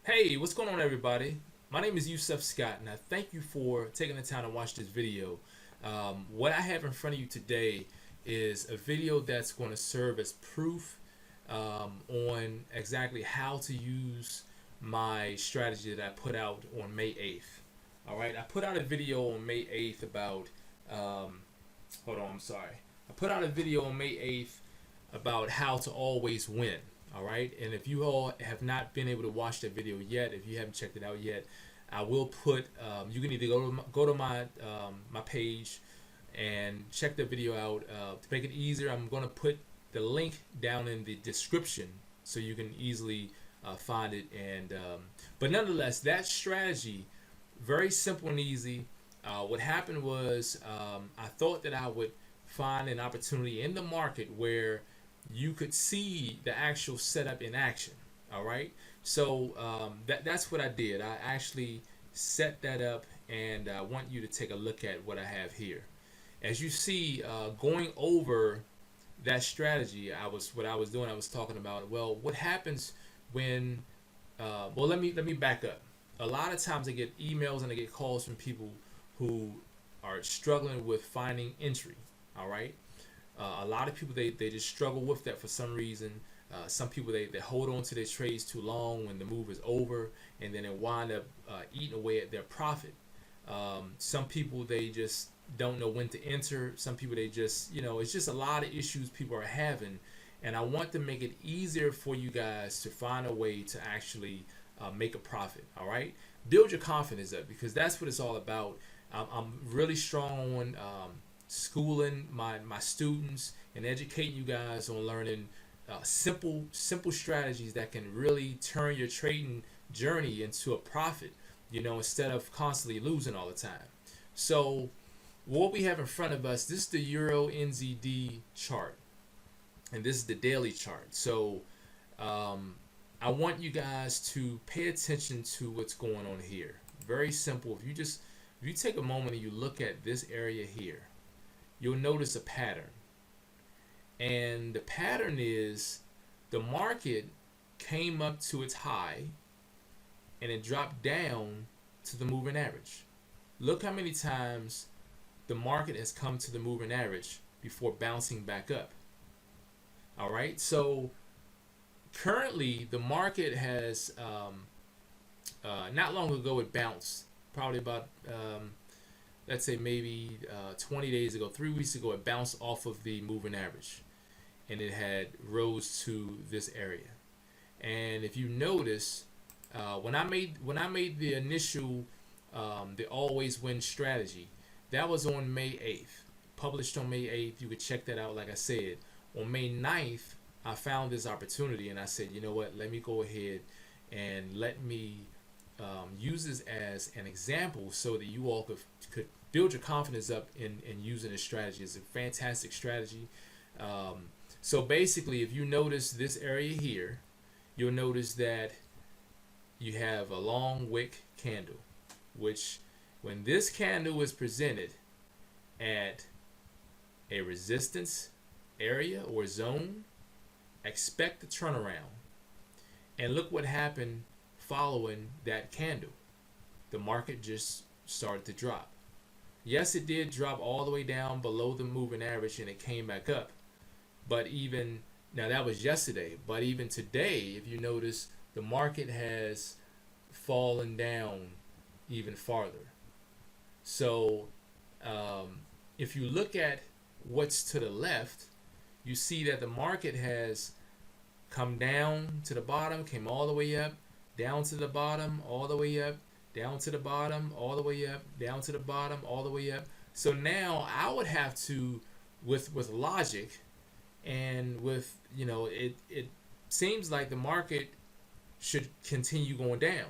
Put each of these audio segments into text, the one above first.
Hey, what's going on, everybody? My name is Yusef Scott, and I thank you for taking the time to watch this video. What I have in front of you today is a video that's going to serve as proof on exactly how to use my strategy that I put out on May 8th. All right, I put out a video on May 8th about, um, hold on, I'm sorry. I put out a video on May 8th about how to always win. All right, and if you all have not been able to watch that video yet, if you haven't checked it out yet, I will put. You can either go to my page and check the video out. To make it easier, I'm going to put the link down in the description so you can easily find it. And but nonetheless, that strategy, very simple and easy. What happened was I thought that I would find an opportunity in the market where you could see the actual setup in action. All right, so that's what I did. I actually set that up, and I want you to take a look at what I have here. As you see, going over that strategy, what I was doing. I was talking about, well, what happens when well, let me back up. A lot of times I get emails and I get calls from people who are struggling with finding entry. All right, a lot of people they just struggle with that for some reason. Some people they hold on to their trades too long when the move is over, and then they wind up eating away at their profit. Some people they just don't know when to enter. Some people they just it's just a lot of issues people are having, and I want to make it easier for you guys to find a way to actually make a profit. All right, build your confidence up because that's what it's all about. I'm really strong on schooling my students and educating you guys on learning simple strategies that can really turn your trading journey into a profit. Instead of constantly losing all the time. So what we have in front of us, this is the Euro NZD chart, and this is the daily chart. So I want you guys to pay attention to what's going on here. Very simple. If you take a moment and you look at this area here, you'll notice a pattern. And the pattern is the market came up to its high and it dropped down to the moving average. Look how many times the market has come to the moving average before bouncing back up. All right, so currently the market has not long ago it bounced, probably about let's say maybe 20 days ago, 3 weeks ago, it bounced off of the moving average and it had rose to this area. And if you notice, when I made the initial the always win strategy, that was on May 8th, published on May 8th. You could check that out. Like I said, on May 9th, I found this opportunity and I said, you know what, let me go ahead and let me use this as an example so that you all could build your confidence up in using this strategy. It's a fantastic strategy. So basically, if you notice this area here, you'll notice that you have a long wick candle, which when this candle is presented at a resistance area or zone, expect the turnaround. And look what happened following that candle. The market just started to drop. Yes, it did drop all the way down below the moving average and it came back up. But even now, that was yesterday. But even today, if you notice, the market has fallen down even farther. So if you look at what's to the left, you see that the market has come down to the bottom, came all the way up, down to the bottom, all the way up, down to the bottom, all the way up, down to the bottom, all the way up. So now I would have to, with logic, and with it seems like the market should continue going down.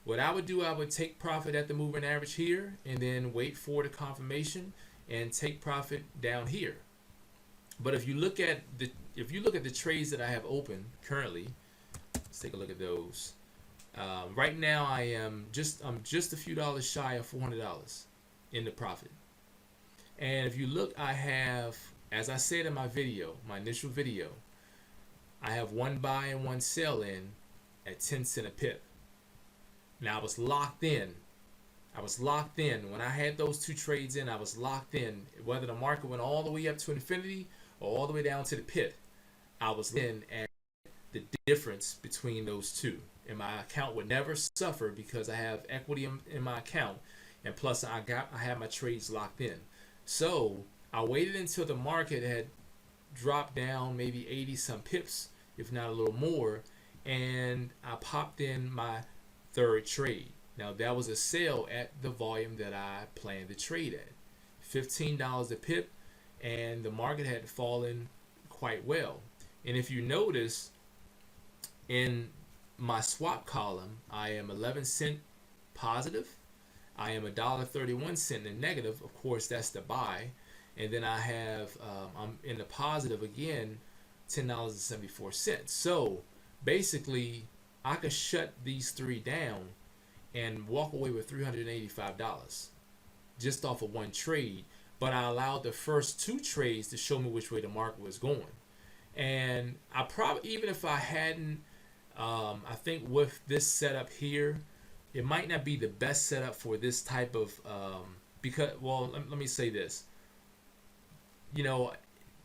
What I would do, I would take profit at the moving average here and then wait for the confirmation and take profit down here. But if you look at the trades that I have open currently, let's take a look at those. Right now I'm just a few dollars shy of $400 in the profit. And if you look, I have, as I said in my video, my initial video, I have one buy and one sell in at 10 cents a pip. Now I was locked in. I was locked in. When I had those two trades in, I was locked in. Whether the market went all the way up to infinity or all the way down to the pit, I was in at the difference between those two. And my account would never suffer because I have equity in my account. And plus I had my trades locked in. So I waited until the market had dropped down maybe 80 some pips, if not a little more, and I popped in my third trade. Now that was a sale at the volume that I planned to trade at, $15 a pip, and the market had fallen quite well. And if you notice in my swap column, I am 11 cent positive, I am $1.31 in the negative. Of course, that's the buy. And then I have, I'm in the positive again, $10.74. So basically, I could shut these three down and walk away with $385 just off of one trade. But I allowed the first two trades to show me which way the market was going. And I probably, even if I hadn't, I think with this setup here, it might not be the best setup for this type of, because, well, let me say this. You know,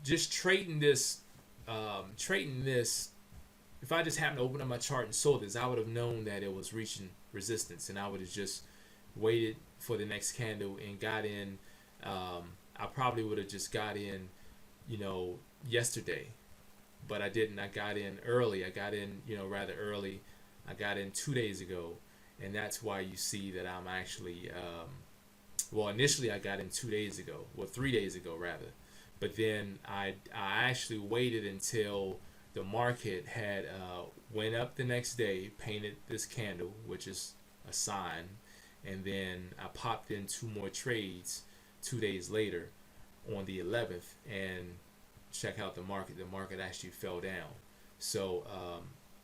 just trading this, if I just happened to open up my chart and saw this, I would have known that it was reaching resistance, and I would have just waited for the next candle and got in. I probably would have just got in, you know, yesterday, but I didn't. I got in early. I got in, you know, rather early. I got in 2 days ago, and that's why you see that I'm actually, well, initially I got in 2 days ago, well, 3 days ago rather. But then I actually waited until the market had went up the next day, painted this candle, which is a sign, and then I popped in two more trades 2 days later on the 11th, and check out the market. The market actually fell down. So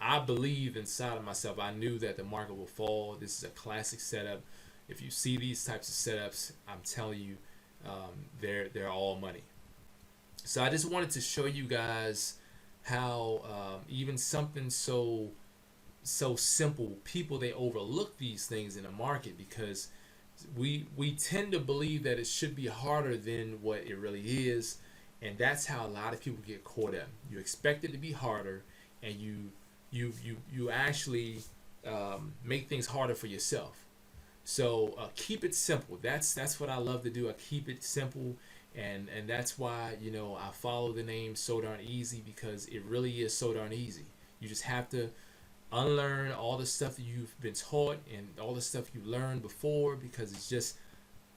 I believe inside of myself, I knew that the market will fall. This is a classic setup. If you see these types of setups, I'm telling you, they're all money. So I just wanted to show you guys how even something so simple, people, they overlook these things in the market because we tend to believe that it should be harder than what it really is, and that's how a lot of people get caught up. You expect it to be harder, and you actually make things harder for yourself. So keep it simple. That's what I love to do. I keep it simple. And that's why, you know, I follow the name So Darn Easy, because it really is so darn easy. You just have to unlearn all the stuff that you've been taught and all the stuff you learned before, because it's just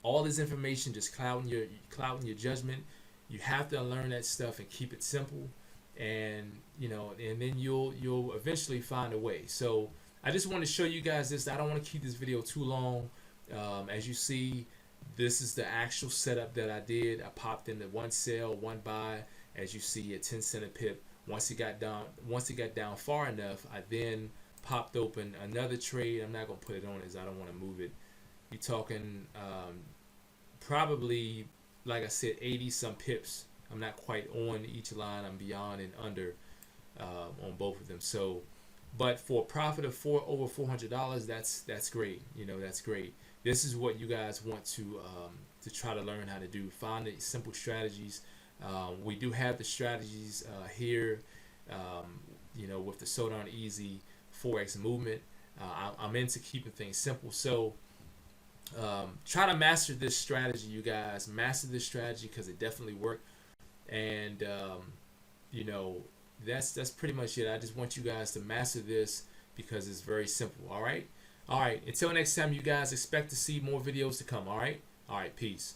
all this information just clouding your judgment. You have to unlearn that stuff and keep it simple, and you know, and then you'll eventually find a way. So I just want to show you guys this. I don't want to keep this video too long. As you see, this is the actual setup that I did. I popped into one sell, one buy, as you see, at 10 cent a pip. Once it got down far enough, I then popped open another trade. I'm not gonna put it on as I don't want to move it. You're talking probably, like I said, 80 some pips. I'm not quite on each line. I'm beyond and under on both of them. So, but for a profit of over $400, that's great. You know, that's great. This is what you guys want to try to learn how to do. Find the simple strategies. We do have the strategies here, you know, with the So Darn Easy Forex movement. I'm into keeping things simple. So try to master this strategy, you guys. Master this strategy, because it definitely worked. And you know, that's pretty much it. I just want you guys to master this because it's very simple. All right. Until next time, you guys, expect to see more videos to come. All right. Peace.